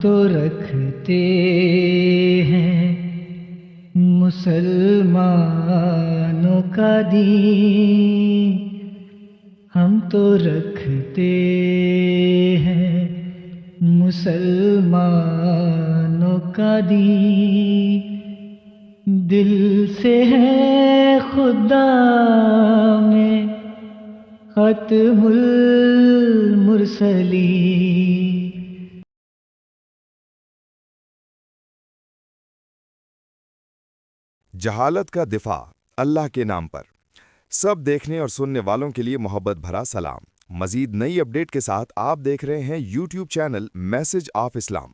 تو رکھتے ہیں مسلمانوں کا دین، ہم تو رکھتے ہیں مسلمانوں کا دین، دل سے ہے خدا میں ختم المرسلین۔ جہالت کا دفاع اللہ کے نام پر۔ سب دیکھنے اور سننے والوں کے لیے محبت بھرا سلام۔ مزید نئی اپڈیٹ کے ساتھ آپ دیکھ رہے ہیں یوٹیوب چینل میسج آف اسلام۔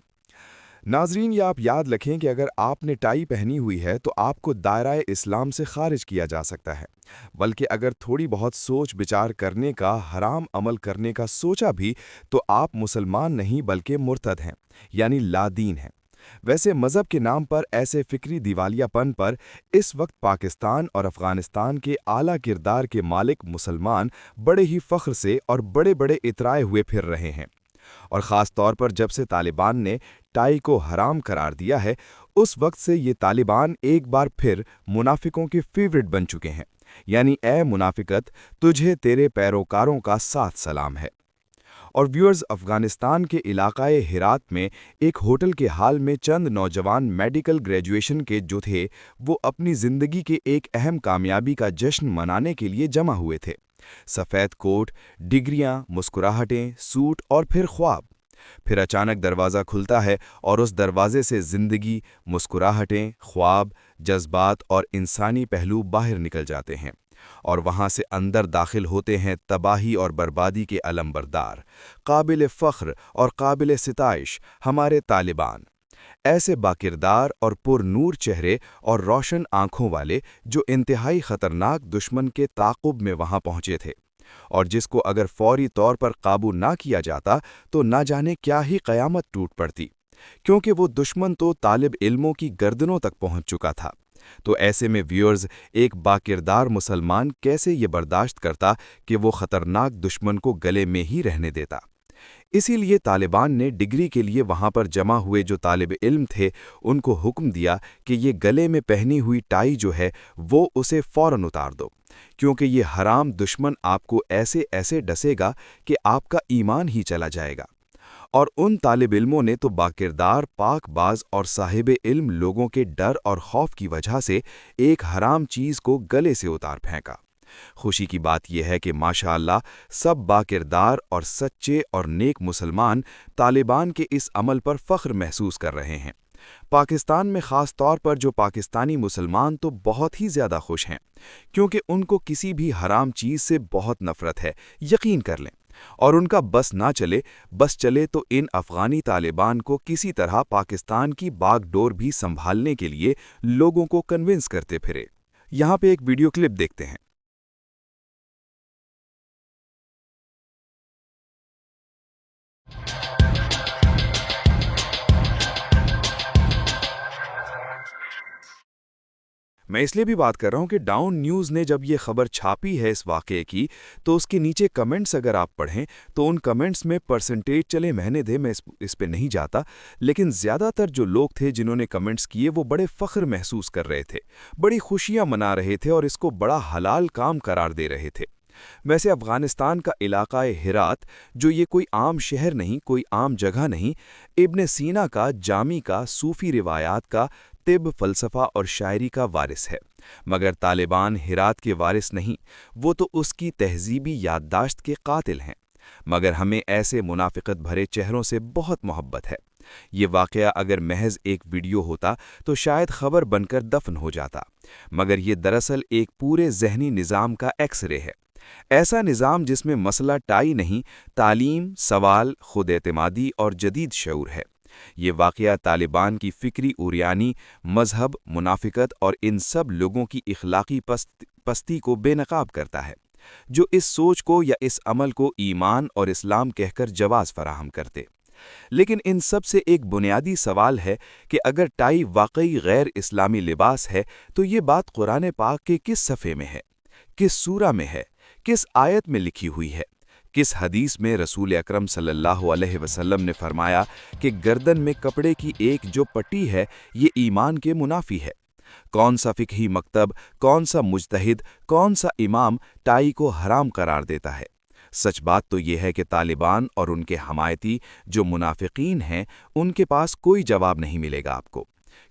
ناظرین، یہ آپ یاد رکھیں کہ اگر آپ نے ٹائی پہنی ہوئی ہے تو آپ کو دائرہ اسلام سے خارج کیا جا سکتا ہے، بلکہ اگر تھوڑی بہت سوچ بچار کرنے کا، حرام عمل کرنے کا سوچا بھی تو آپ مسلمان نہیں بلکہ مرتد ہیں، یعنی لا دین ہیں۔ ویسے مذہب کے نام پر ایسے فکری دیوالیہ پن پر اس وقت پاکستان اور افغانستان کے اعلیٰ کردار کے مالک مسلمان بڑے ہی فخر سے اور بڑے بڑے اترائے ہوئے پھر رہے ہیں، اور خاص طور پر جب سے طالبان نے ٹائی کو حرام قرار دیا ہے، اس وقت سے یہ طالبان ایک بار پھر منافقوں کے فیورٹ بن چکے ہیں، یعنی اے منافقت، تجھے تیرے پیروکاروں کا ساتھ سلام ہے۔ اور ویورز، افغانستان کے علاقۂ ہرات میں ایک ہوٹل کے حال میں چند نوجوان میڈیکل گریجویشن کے جو تھے، وہ اپنی زندگی کے ایک اہم کامیابی کا جشن منانے کے لیے جمع ہوئے تھے۔ سفید کوٹ، ڈگریاں، مسکراہٹیں، سوٹ اور پھر خواب۔ پھر اچانک دروازہ کھلتا ہے اور اس دروازے سے زندگی، مسکراہٹیں، خواب، جذبات اور انسانی پہلو باہر نکل جاتے ہیں، اور وہاں سے اندر داخل ہوتے ہیں تباہی اور بربادی کے علمبردار، قابل فخر اور قابل ستائش ہمارے طالبان، ایسے باکردار اور پر نور چہرے اور روشن آنکھوں والے جو انتہائی خطرناک دشمن کے تعاقب میں وہاں پہنچے تھے، اور جس کو اگر فوری طور پر قابو نہ کیا جاتا تو نہ جانے کیا ہی قیامت ٹوٹ پڑتی، کیونکہ وہ دشمن تو طالب علموں کی گردنوں تک پہنچ چکا تھا۔ تو ایسے میں ویورز، ایک باکردار مسلمان کیسے یہ برداشت کرتا کہ وہ خطرناک دشمن کو گلے میں ہی رہنے دیتا؟ اسی لیے طالبان نے ڈگری کے لیے وہاں پر جمع ہوئے جو طالب علم تھے، ان کو حکم دیا کہ یہ گلے میں پہنی ہوئی ٹائی جو ہے وہ اسے فوراً اتار دو، کیونکہ یہ حرام دشمن آپ کو ایسے ایسے ڈسے گا کہ آپ کا ایمان ہی چلا جائے گا۔ اور ان طالب علموں نے تو باکردار، پاک باز اور صاحب علم لوگوں کے ڈر اور خوف کی وجہ سے ایک حرام چیز کو گلے سے اتار پھینکا۔ خوشی کی بات یہ ہے کہ ماشاءاللہ سب باکردار اور سچے اور نیک مسلمان طالبان کے اس عمل پر فخر محسوس کر رہے ہیں۔ پاکستان میں خاص طور پر جو پاکستانی مسلمان تو بہت ہی زیادہ خوش ہیں، کیونکہ ان کو کسی بھی حرام چیز سے بہت نفرت ہے، یقین کر لیں، اور ان کا بس نہ چلے، بس چلے تو ان افغانی طالبان کو کسی طرح پاکستان کی باغ ڈور بھی سنبھالنے کے لیے لوگوں کو کنونس کرتے پھرے۔ یہاں پہ ایک ویڈیو کلپ دیکھتے ہیں۔ میں اس لیے بھی بات کر رہا ہوں کہ ڈاؤن نیوز نے جب یہ خبر چھاپی ہے اس واقعے کی، تو اس کے نیچے کمنٹس اگر آپ پڑھیں تو ان کمنٹس میں پرسنٹیج چلے مہنے دے، میں اس پہ نہیں جاتا، لیکن زیادہ تر جو لوگ تھے جنہوں نے کمنٹس کیے وہ بڑے فخر محسوس کر رہے تھے، بڑی خوشیاں منا رہے تھے اور اس کو بڑا حلال کام قرار دے رہے تھے۔ ویسے افغانستان کا علاقہ ہرات، جو یہ کوئی عام شہر نہیں، کوئی عام جگہ نہیں، ابن سینا کا، جامی کا، صوفی روایات کا، طب، فلسفہ اور شاعری کا وارث ہے، مگر طالبان ہرات کے وارث نہیں، وہ تو اس کی تہذیبی یادداشت کے قاتل ہیں۔ مگر ہمیں ایسے منافقت بھرے چہروں سے بہت محبت ہے۔ یہ واقعہ اگر محض ایک ویڈیو ہوتا تو شاید خبر بن کر دفن ہو جاتا، مگر یہ دراصل ایک پورے ذہنی نظام کا ایکس رے ہے، ایسا نظام جس میں مسئلہ ٹائی نہیں، تعلیم، سوال، خود اعتمادی اور جدید شعور ہے۔ یہ واقعہ طالبان کی فکری اوریانی، مذہب، منافقت اور ان سب لوگوں کی اخلاقی پستی کو بے نقاب کرتا ہے، جو اس سوچ کو یا اس عمل کو ایمان اور اسلام کہہ کر جواز فراہم کرتے۔ لیکن ان سب سے ایک بنیادی سوال ہے کہ اگر ٹائی واقعی غیر اسلامی لباس ہے تو یہ بات قرآن پاک کے کس صفحے میں ہے، کس سورہ میں ہے، کس آیت میں لکھی ہوئی ہے، کس حدیث میں رسول اکرم صلی اللہ علیہ وسلم نے فرمایا کہ گردن میں کپڑے کی ایک جو پٹی ہے یہ ایمان کے منافی ہے؟ کون سا فقہی مکتب، کون سا مجتہد، کون سا امام ٹائی کو حرام قرار دیتا ہے؟ سچ بات تو یہ ہے کہ طالبان اور ان کے حمایتی جو منافقین ہیں ان کے پاس کوئی جواب نہیں ملے گا آپ کو،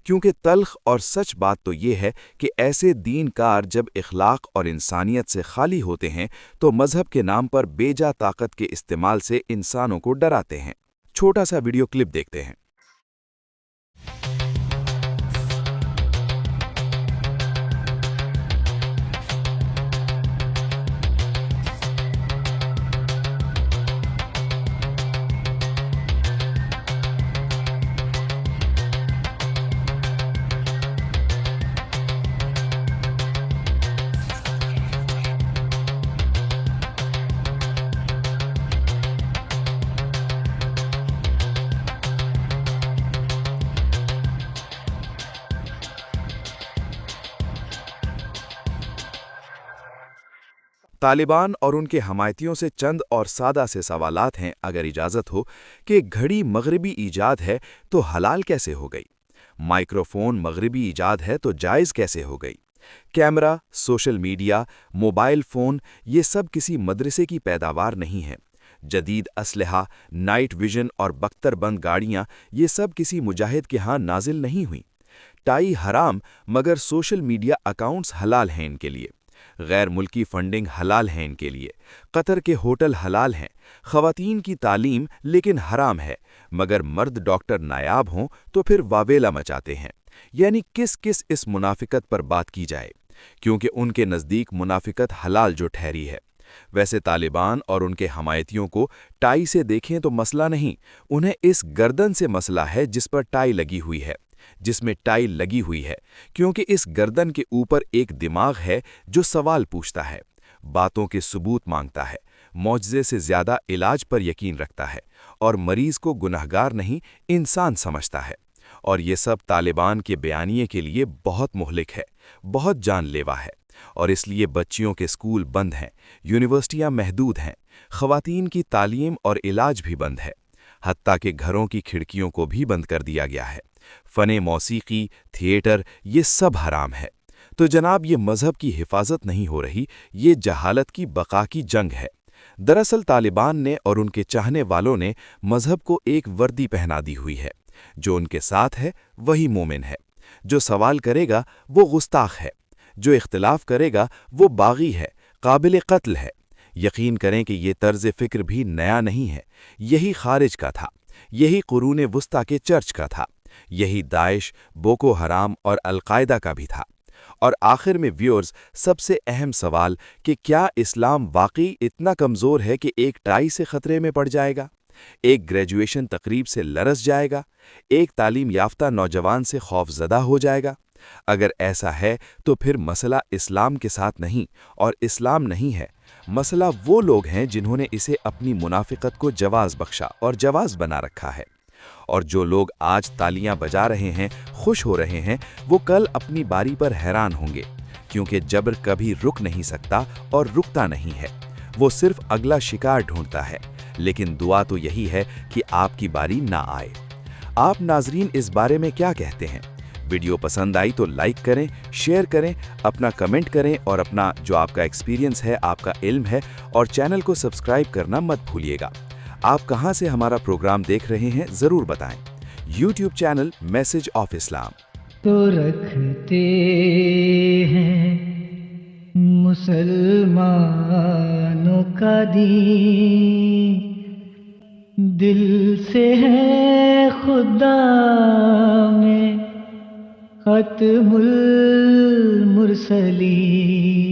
کیونکہ تلخ اور سچ بات تو یہ ہے کہ ایسے دین کار جب اخلاق اور انسانیت سے خالی ہوتے ہیں تو مذہب کے نام پر بے جا طاقت کے استعمال سے انسانوں کو ڈراتے ہیں۔ چھوٹا سا ویڈیو کلپ دیکھتے ہیں۔ طالبان اور ان کے حمایتیوں سے چند اور سادہ سے سوالات ہیں اگر اجازت ہو کہ گھڑی مغربی ایجاد ہے تو حلال کیسے ہو گئی؟ مائکروفون مغربی ایجاد ہے تو جائز کیسے ہو گئی؟ Camera, social media, mobile phone یہ سب کسی مدرسے کی پیداوار نہیں ہے۔ جدید اسلحہ، نائٹ ویژن اور بختر بند گاڑیاں یہ سب کسی مجاہد کے ہاں نازل نہیں ہوئیں۔ ٹائی حرام مگر سوشل میڈیا اکاؤنٹس حلال ہیں ان کے لیے، غیر ملکی فنڈنگ حلال ہے ان کے لیے، قطر کے ہوٹل حلال ہیں، خواتین کی تعلیم لیکن حرام ہے، مگر مرد ڈاکٹر نایاب ہوں تو پھر واویلا مچاتے ہیں۔ یعنی کس اس منافقت پر بات کی جائے، کیونکہ ان کے نزدیک منافقت حلال جو ٹھہری ہے۔ ویسے طالبان اور ان کے حمایتیوں کو ٹائی سے دیکھیں تو مسئلہ نہیں، انہیں اس گردن سے مسئلہ ہے جس پر ٹائی لگی ہوئی ہے، جس میں ٹائی لگی ہوئی ہے، کیونکہ اس گردن کے اوپر ایک دماغ ہے جو سوال پوچھتا ہے، باتوں کے ثبوت مانگتا ہے، معجزے سے زیادہ علاج پر یقین رکھتا ہے، اور مریض کو گنہگار نہیں انسان سمجھتا ہے۔ اور یہ سب طالبان کے بیانیے کے لیے بہت مہلک ہے، بہت جان لیوا ہے، اور اس لیے بچیوں کے اسکول بند ہیں، یونیورسٹیاں محدود ہیں، خواتین کی تعلیم اور علاج بھی بند ہے، حتیٰ کہ گھروں کی کھڑکیوں کو بھی بند کر دیا گیا ہے۔ فن موسیقی، تھیٹر یہ سب حرام ہے۔ تو جناب یہ مذہب کی حفاظت نہیں ہو رہی، یہ جہالت کی بقا کی جنگ ہے۔ دراصل طالبان نے اور ان کے چاہنے والوں نے مذہب کو ایک وردی پہنا دی ہوئی ہے، جو ان کے ساتھ ہے وہی مومن ہے، جو سوال کرے گا وہ گستاخ ہے، جو اختلاف کرے گا وہ باغی ہے، قابل قتل ہے۔ یقین کریں کہ یہ طرز فکر بھی نیا نہیں ہے، یہی خارج کا تھا، یہی قرون وسطیٰ کے چرچ کا تھا، یہی داعش، بوکو حرام اور القاعدہ کا بھی تھا۔ اور آخر میں ویورز سب سے اہم سوال کہ کیا اسلام واقعی اتنا کمزور ہے کہ ایک ٹائی سے خطرے میں پڑ جائے گا، ایک گریجویشن تقریب سے لرز جائے گا، ایک تعلیم یافتہ نوجوان سے خوف زدہ ہو جائے گا؟ اگر ایسا ہے تو پھر مسئلہ اسلام کے ساتھ نہیں اور اسلام نہیں ہے، مسئلہ وہ لوگ ہیں جنہوں نے اسے اپنی منافقت کو جواز بخشا اور جواز بنا رکھا ہے۔ اور جو لوگ آج تالیاں بجا رہے ہیں، خوش ہو رہے ہیں، وہ کل اپنی باری پر حیران ہوں گے، کیونکہ جبر کبھی رک نہیں سکتا اور رکتا نہیں ہے، وہ صرف اگلا شکار ڈھونڈتا ہے۔ لیکن دعا تو یہی ہے کہ آپ کی باری نہ آئے۔ آپ ناظرین اس بارے میں کیا کہتے ہیں؟ ویڈیو پسند آئی تو لائک کریں، شیئر کریں، اپنا کمنٹ کریں، اور اپنا جو آپ کا ایکسپیرینس ہے، آپ کا علم ہے، اور چینل کو سبسکرائب کرنا مت بھولیے گا۔ آپ کہاں سے ہمارا پروگرام دیکھ رہے ہیں ضرور بتائیں۔ یوٹیوب چینل میسج آف اسلام۔ تو رکھتے ہیں مسلمانوں کا دین، دل سے ہے خدا میں ختم المرسلین۔